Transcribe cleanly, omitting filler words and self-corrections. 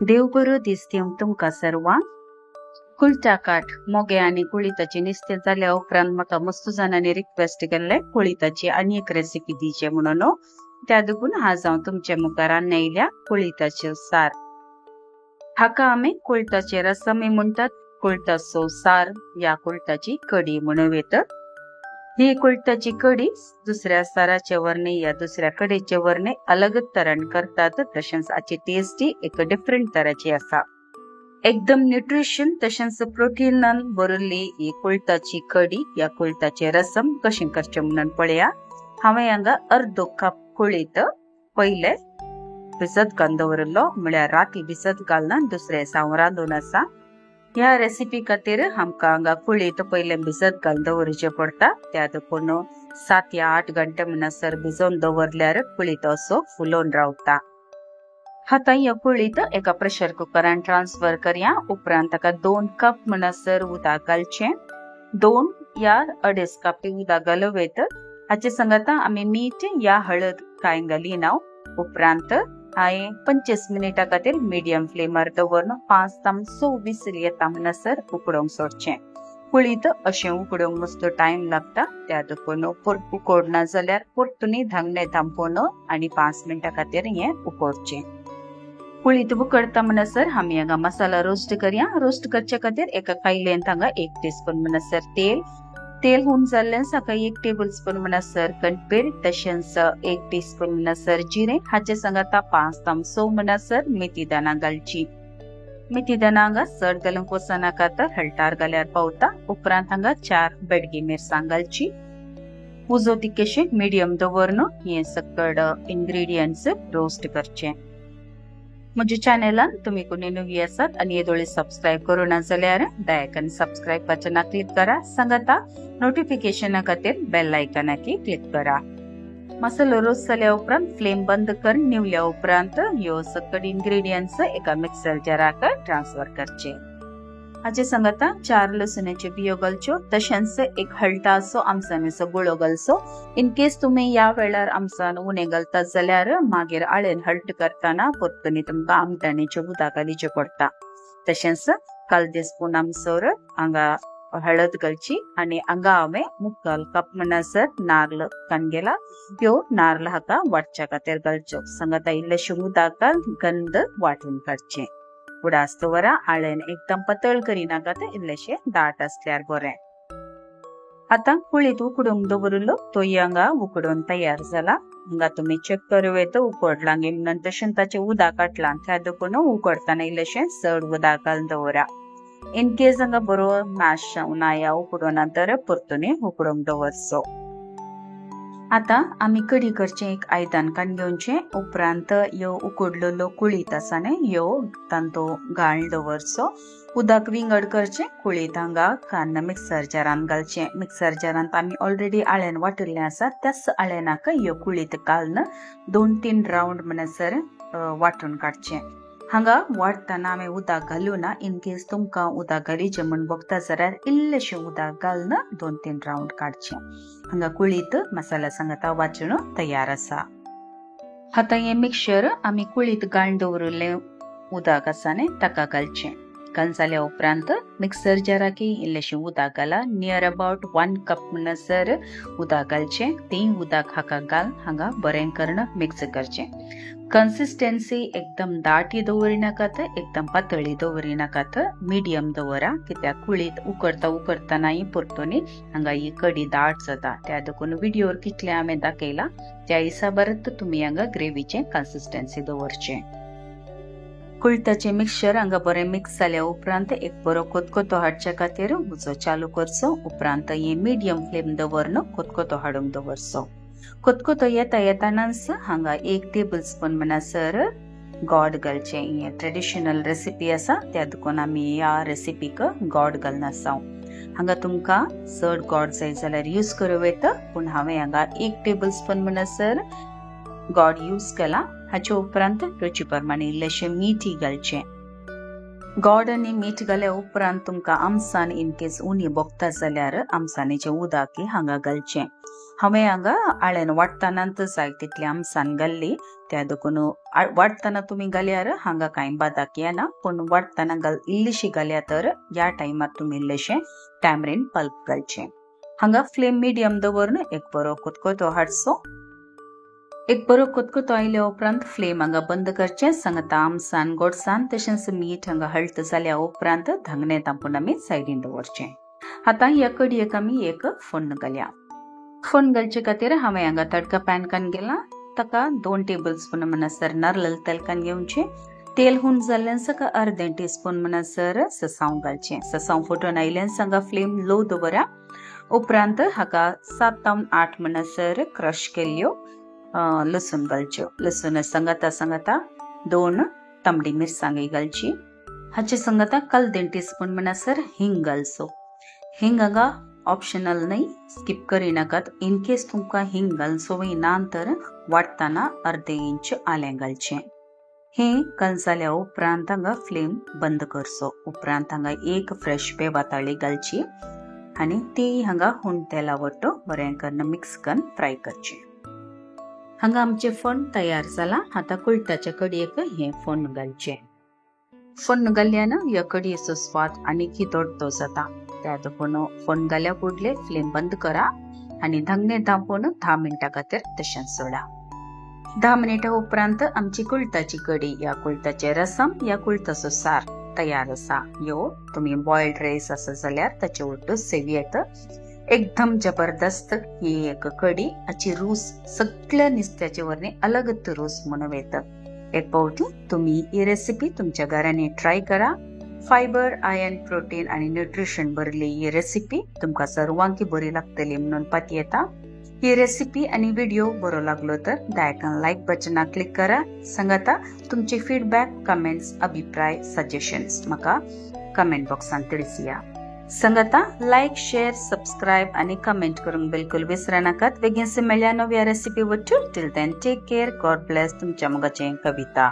देव बरो दीस दिवं तुमकां सर्वांक। कुळटा काठ मोगे आनी कुळिताची निस्तें जाल्या उपरांत म्हाका मस्त जाणांनी रिक्वेस्ट केल्ले कुळिताची आनी एक रेसिपी दिचे म्हणून त्या देखून आज हांव तुमचे मुखार आयल्या कुळिताचे सार। हाका आमी कुळटाचे रसम म्हणटात, कुळटाचो सार या कुळटाची कडी म्हणून येतात। ही कुळटाची कडी दुसऱ्या साराचे वर्णे या दुसऱ्या कडेचे वर्णे अलग तरण करतात, तशेंच हाची टेस्ट एक डिफरंट तराची आसा। एकदम न्यूट्रिशन तशेंच प्रोटीनान भरिल्ली ही कुळटाची कडी या कुळटाचे रसम कशें करचें म्हणून पळया। हांवें हांगा अर्दो कप कुळीत पयले भिजत घालून दवरलो, म्हळ्यार राती भिजत घालून दुसरे दिसा रांदून आसा। ह्या रेसिपी खातीर आमकां हांगा कुळीत पयले भिजत घालून दवरचे पडटा, त्या देखून 7 या 8 घंटे म्हणसर भिजोवन दवरल्यार कुळीत असो फुलोवन रावता। आता ह्या कुळीत एका प्रेशर कुकरान ट्रान्सफर करया। उपरांत ताका 2 कप म्हणसर उदक घालचें। 2 या 2.5 कप उदक घालून हाचे संगत आमी मीठ या हळद कांय घालिना। उपरांत हांवें 25 मिनिटां खातीर मिडियम फ्लेमार दवरून 5 ते 6 विसल येता म्हणसर उकडोवंक सोडचें। कुळीत अशें उकडोवंक मस्त टायम लागता, त्या देखून उकडना जाल्यार परतून धांगणे धांपून आनी 5 मिनिटां खातीर हें उकडचें। कुळीत उकडता म्हणसर आमी हांगा मसाला रोस्ट करया। रोस्ट करचे खातीर एका कायलेंत हांगा 1 टीस्पून म्हणसर तेल होऊन जाल्ल्यान हाका 1 टेबलस्पून म्हणसर कणपीर, तशेंच 1 टीस्पून म्हणसर जिरे, हाचे संगत 5 ते 6 म्हणसर मेथी दाना घालची। मेथी दाना हांगा चड घालूंक वचना तर हळटार घाल्यार पावता। उपरांत हांगा 4 बेडगी मिरसांग घालची। उजो तिकेशें मिडियम दवरून हे सकड इन्ग्रेडियंट्स रोस्ट करचे। म्हज्या चॅनलान तुम्ही कोणी नवी आसात आनी येदोळे सबस्क्राइब करूना जाल्यार दयाकन सबस्क्राइब बटना क्लिक करा, सांगाता नोटिफिकेशना खातीर बेल आयकनाकी क्लिक करा। मसालो रोस्ट जाल्या उपरांत फ्लेम बंद करून निवल्या उपरांत ह्यो सकड इन्ग्रेडियंट्स एका मिक्सर जाराक ट्रान्सफर करचे। हाचे संगत 4 लसणाच्यो बियो घालच्यो, तशेंच एक हळटाचो आमसानीचो गुळो घालचो। इन केस तुम्ही या वेळार आमसान उणे घालतात जाल्यार मागीर आळेन हळट करतना परतून तुमकां आमटाणीचे उदक घालचें पडटा। तशेंच 1/2 स्पून आमसोर हांगा हळद घालची आनी हांगा हांवें 3/4 कप म्हणसर नारळ कांगेला। ह्यो नारळ हाका वाटच्या खातीर घालच्यो। संगत इल्लेशें उदक घालून गंध वाटून काडचें। उडास्तवरा आळेन एकदम पातळ करिनाका, इल्लेशें दाट आसल्यार बरें। आता कुळीत उकडूंक दवरलो तोय हांगा उकडून तयार जाला। हांगा तुमी चेक करूं उकडला गे म्हणून, तशें ताचें उदक काडलां, त्या देखून उकडताना इल्लेशें चड उदक घालून दवरा। इन केस हांगा बरो मॅश जावना या उकडून तर परतून उकडूंक दवरचो। आता आमी कडी करचें एक आयदन काडून घेवचें। उपरांत ह्यो उकडलेलो कुळीत आसा न्ही ह्यो तांतो घालून दवरचो। उदक विंगड करचें, कुळीत हांगा काडून मिक्सर जारान घालचें। मिक्सर जारांत आमी ऑलरेडी आळेन वाटिल्लें आसा, त्याच आळेनाक ह्यो कुळीत घालून 2-3 राउंड म्हणसर वाटून काडचें। हांगा वाटताना आमी उदक घालूना, इन केस तुमकां उदक घालीचें म्हण बगता जाल्यार इल्लेशें उदक घालून 2-3 राउंड काडचें। हांगा कुळीत मसाला संगत वाचून तयार आसा। आता हे मिक्सचर आमी कुळीत घालून दवरिल्लें उदक आसा न्ही ताका घालचें। घालून जाल्या उपरांत मिक्सर जाराक इल्लेशें उदक घाला, नियर अबाउट 1 कप म्हणसर उदक घालचें। तें उदक हाका घालून हांगा बरें करून मिक्स करचें। कन्सिस्टन्सी एकदम दाटी दवरिनाकात, एकदम पातळी दवरिनाकात, मिडियम दवरा, कित्याक कुळीत उकडतानाय परतून हांगा ही कडी दाट जाता। त्या देखून व्हिडिओर कितलें हांवें दाखयलां त्या हिसाबारत तुमी हांगा ग्रेवीचें कन्सिस्टन्सी दवरचें। कुळटाचें मिक्सचर हांगा बरें मिक्स जाल्या उपरांत एक बरो कोतकोतो हाडच्या खातीर उजो चालू करचो। उपरांत हे मिडियम फ्लेम दवरून कोतकोतो हाडूंक दवरचो। कोतकोतो येतानाच हांगा 1 टेबलस्पून म्हणसर गोड घालचें। ही ट्रेडिशनल रेसिपी आसा, त्या देखून आमी ह्या रेसिपीक गोड घालून आसा। हांगा तुमकां चड गोड जाय जाल्यार यूज करूं येता, पूण हांवें हांगा 1 टेबलस्पून म्हणसर गोड यूज केला। हाचे उपरांत रुची प्रमाणे इल्लेशें मीठ घालचें। गोड आनी मीठ घाल्या उपरांत तुमकां आमसान इन केस उणी बगता जाल्यार आमसानीचें उदक हांगा घालचें। हांवें हांगा आळ्यान वाडटनांत जाय तितली आमसान घाल्ली त्या देखून वाडटना तुमी घाल्यार हांगा कांय बादाक येना पूण वाडटना इल्लीशी घाल्या तर ह्या टायमार तुमी इल्लेशें टॅमरीन पल्प घालचें। हांगा फ्लेम मिडियम दवरून एक बरो कुतकुतो हाडचो। एक बरो कुतकुतो आयल्या उपरांत फ्लेम हांगा बंद करचें। सांगता आमसान गोडसाण तशेंच मीठ हांगा हळद जाल्या उपरांत धांगणें तांपून आमी सायडीन दवरचें। आतां ह्या कडयेक आमी एक फोण्ण घालया। फोण्ण घालचे खातीर हांवें हांगा तडका पॅन कान गेला ताका 2 टेबलस्पून म्हणसर नारळ तेल कान घेवचें। तेल हुंड जाल्ल्यान सका अर्दे टीस्पून म्हणसर ससांव घालचें। ससांव फुटून आयल्यान सांगा फ्लेम लो दवरा। उपरांत हाका 7 ते 8 म्हणसर क्रश केल्ल्यो लसूण घालच्यो। लसूण सांगता 2 तांबडी मिरसांगी घालची। हाचे सांगता काल 1 टीस्पून म्हणसर हिंग घालचो। हिंग हांगा ऑप्शनल न्हय, स्किप करिनाकात। इन केस तुमकां हिंग घालचो ना तर वाडटना अर्दे इंच आलें घालचें। हें घाल जाल्या उपरांत हांगा फ्लेम बंद करचो। उपरांत हांगा एक फ्रेश बेबाताळी घालची आनी ती हांगा हुंड तेला वट्ट बरें करून मिक्स करून फ्राय करचें। हांगा आमचें फोण्ण तयार जालां। आतां कुळथाच्या कडयेक हें फोण्ण घालचें। फोण्ण घाल्ल्यान ह्या कडयेचो स्वाद आनीक दೊಡ್ಡो जाता। त्या देखून फोण्ण घाल्या फुडले फ्लेम बंद करा आनी धांगणें धांपून 10 मिनटां खातीर तशेंच सोडा। 10 मिनिटां उपरांत आमची कुळथाची कडी या कुळथाचे रसम या कुळथाचो सार तयार आसा। ह्यो तुमी बॉयल्ड रायस आसा जाल्यार ताचे वांगडा सेवियेत। एकदम जबरदस्त ही एक कडी। हाची रूच सगळ्या नुस्त्याचे वरणी अलगत रूच म्हणून येता। एक पावटी तुम्ही ही रेसिपी तुमच्या घरांनी ट्राय करा। फायबर, आयर्न, प्रोटीन आणि न्यूट्रिशन भरली ही रेसिपी तुमकां सर्वांकी बरी लागतली म्हणून पाती येता। ही रेसिपी आणि व्हिडिओ बरो लागलो तर दयाकन लाईक बटना क्लिक करा। सांगाता तुमचे फीडबॅक, कमेंट्स, अभिप्राय, सजेशन्स म्हाका कमेंट बॉक्सान ತಿಳಿಸಿया। सांगाता लाईक, शेअर, सबस्क्राईब आणि कमेंट करूंक बिलकुल विसरा नाकात। बेगीन मेळया नव्या रेसिपी वट्ट। Till then take care, God bless. तुमच्या मोगाचें कविता।